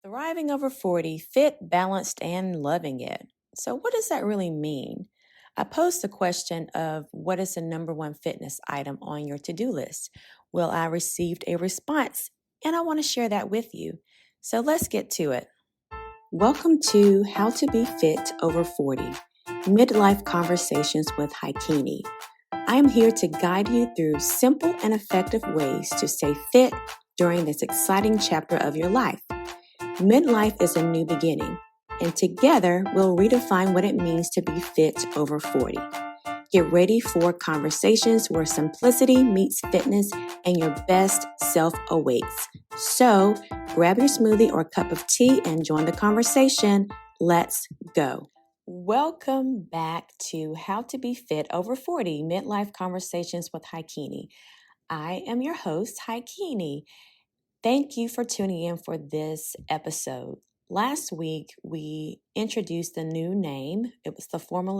Thriving over 40, fit, balanced, and loving it. So, what does that really mean? I posed the question of what is the number one fitness item on your to do list? Well, I received a response and I want to share that with you. So, let's get to it. Welcome to How to Be Fit Over 40 Midlife Conversations with Hicunni. I am here to guide you through simple and effective ways to stay fit during this exciting chapter of your life. Midlife is a new beginning, and together we'll redefine what it means to be fit over 40. Get ready for conversations where simplicity meets fitness and your best self awaits. So, grab your smoothie or cup of tea and join the conversation. Let's go. Welcome back to How to Be Fit Over 40 Midlife Conversations with Hicunni. I am your host, Hicunni. Thank you for tuning in for this episode. Last week, we introduced the new name. It was the formal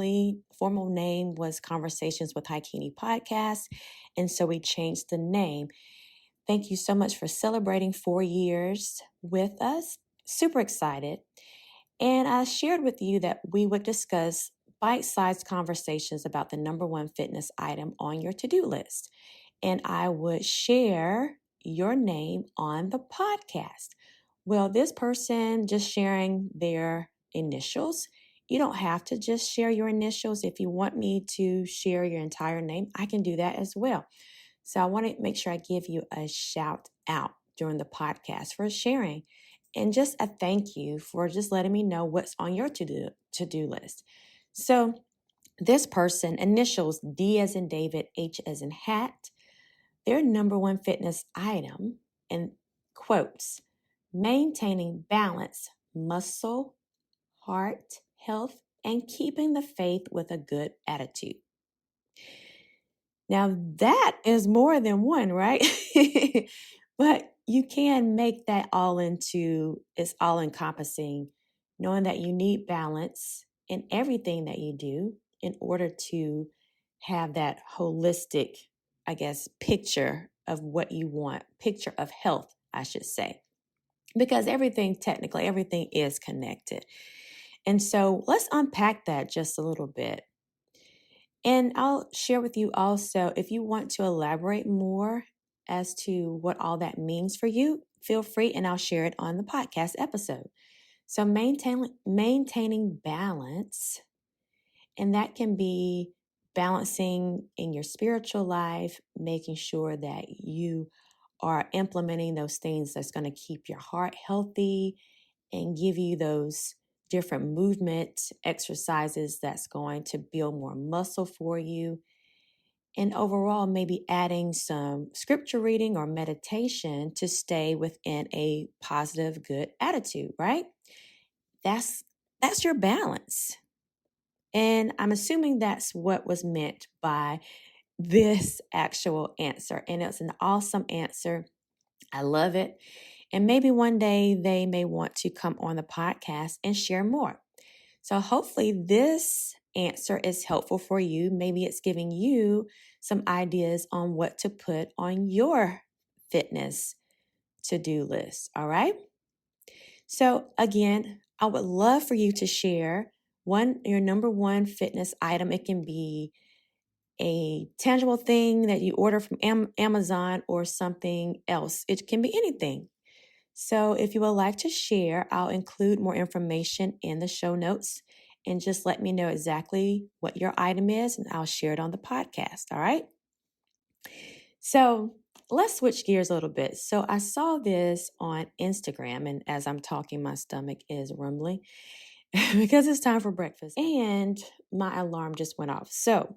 name was Conversations with Hicunni Podcast, and so we changed the name. Thank you so much for celebrating 4 years with us. Super excited. And I shared with you that we would discuss bite-sized conversations about the number one fitness item on your to-do list. And I would share your name on the podcast. Well, this person just sharing their initials. You don't have to just share your initials. If you want me to share your entire name, I can do that as well. So I want to make sure I give you a shout out during the podcast for sharing. And just a thank you for just letting me know what's on your to-do list. So this person, initials D as in David, H as in hat, their number one fitness item, in quotes, maintaining balance, muscle, heart, health, and keeping the faith with a good attitude. Now that is more than one, right? But you can make that all into, it's all encompassing, knowing that you need balance in everything that you do in order to have that holistic, picture of what you want, picture of health, I should say, because everything is connected. And so let's unpack that just a little bit. And I'll share with you also, if you want to elaborate more as to what all that means for you, feel free and I'll share it on the podcast episode. So maintaining balance, and that can be balancing in your spiritual life, making sure that you are implementing those things that's going to keep your heart healthy and give you those different movement exercises that's going to build more muscle for you. And overall, maybe adding some scripture reading or meditation to stay within a positive, good attitude, right? That's your balance. And I'm assuming that's what was meant by this actual answer. And it's an awesome answer. I love it. And maybe one day they may want to come on the podcast and share more. So hopefully this answer is helpful for you. Maybe it's giving you some ideas on what to put on your fitness to-do list. All right. So again, I would love for you to share your number one fitness item. It can be a tangible thing that you order from Amazon or something else. It can be anything. So if you would like to share, I'll include more information in the show notes and just let me know exactly what your item is and I'll share it on the podcast. All right. So let's switch gears a little bit. So I saw this on Instagram, and as I'm talking, my stomach is rumbling because it's time for breakfast and my alarm just went off. So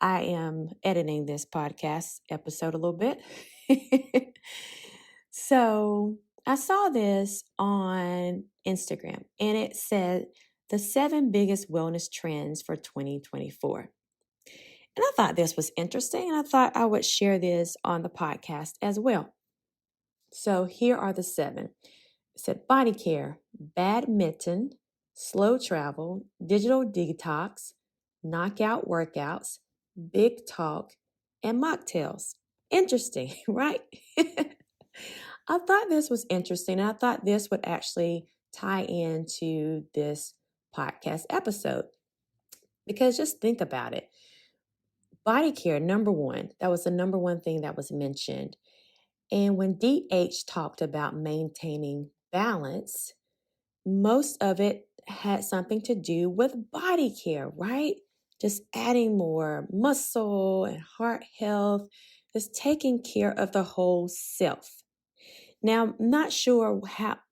I am editing this podcast episode a little bit. So I saw this on Instagram and it said the 7 biggest wellness trends for 2024. And I thought this was interesting and I thought I would share this on the podcast as well. So here are the 7. It said body care, badminton, slow travel, digital detox, knockout workouts, big talk, and mocktails. Interesting, right? I thought this was interesting. I thought this would actually tie into this podcast episode because just think about it. Body care, number one, that was the number one thing that was mentioned. And when DH talked about maintaining balance, most of it had something to do with body care, right? Just adding more muscle and heart health, just taking care of the whole self. Now, I'm not sure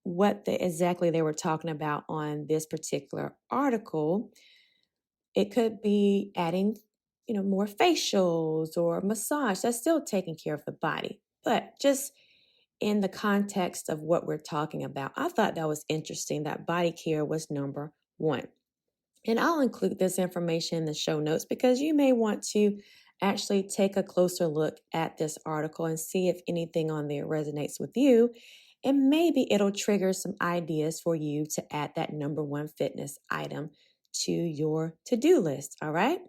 what exactly they were talking about on this particular article. It could be adding, more facials or massage. That's still taking care of the body. But just in the context of what we're talking about, I thought that was interesting that body care was number one. And I'll include this information in the show notes because you may want to actually take a closer look at this article and see if anything on there resonates with you. And maybe it'll trigger some ideas for you to add that number one fitness item to your to-do list. All right.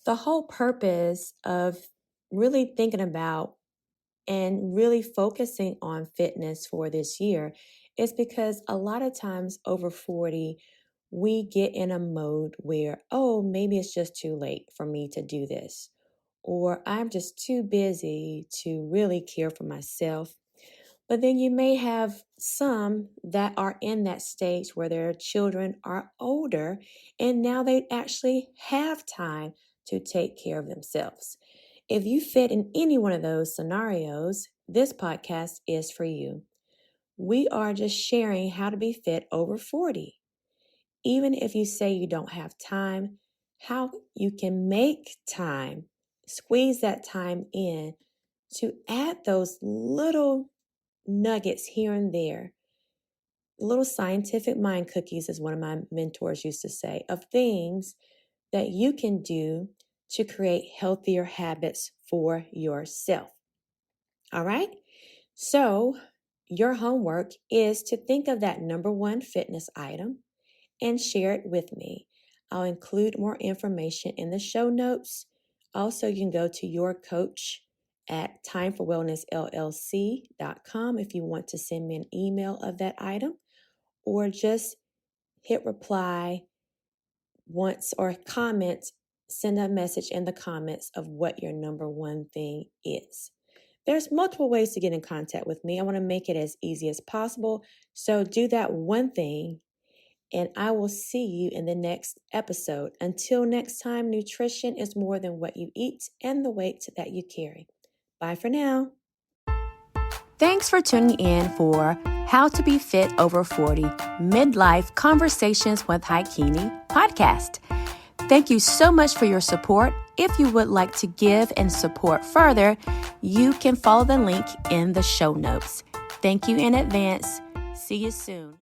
The whole purpose of really thinking about and really focusing on fitness for this year is because a lot of times over 40, we get in a mode where, oh, maybe it's just too late for me to do this, or I'm just too busy to really care for myself. But then you may have some that are in that stage where their children are older and now they actually have time to take care of themselves. If you fit in any one of those scenarios, this podcast is for you. We are just sharing how to be fit over 40. Even if you say you don't have time, how you can make time, squeeze that time in to add those little nuggets here and there. Little scientific mind cookies, as one of my mentors used to say, of things that you can do to create healthier habits for yourself. All right? So, your homework is to think of that number one fitness item and share it with me. I'll include more information in the show notes. Also, you can go to your coach at timeforwellnessllc.com if you want to send me an email of that item, or just hit reply once or comment, send a message in the comments of what your number one thing is. There's multiple ways to get in contact with me. I want to make it as easy as possible. So do that one thing, and I will see you in the next episode. Until next time, nutrition is more than what you eat and the weight that you carry. Bye for now. Thanks for tuning in for How to Be Fit Over 40 Midlife Conversations with Hicunni podcast. Thank you so much for your support. If you would like to give and support further, you can follow the link in the show notes. Thank you in advance. See you soon.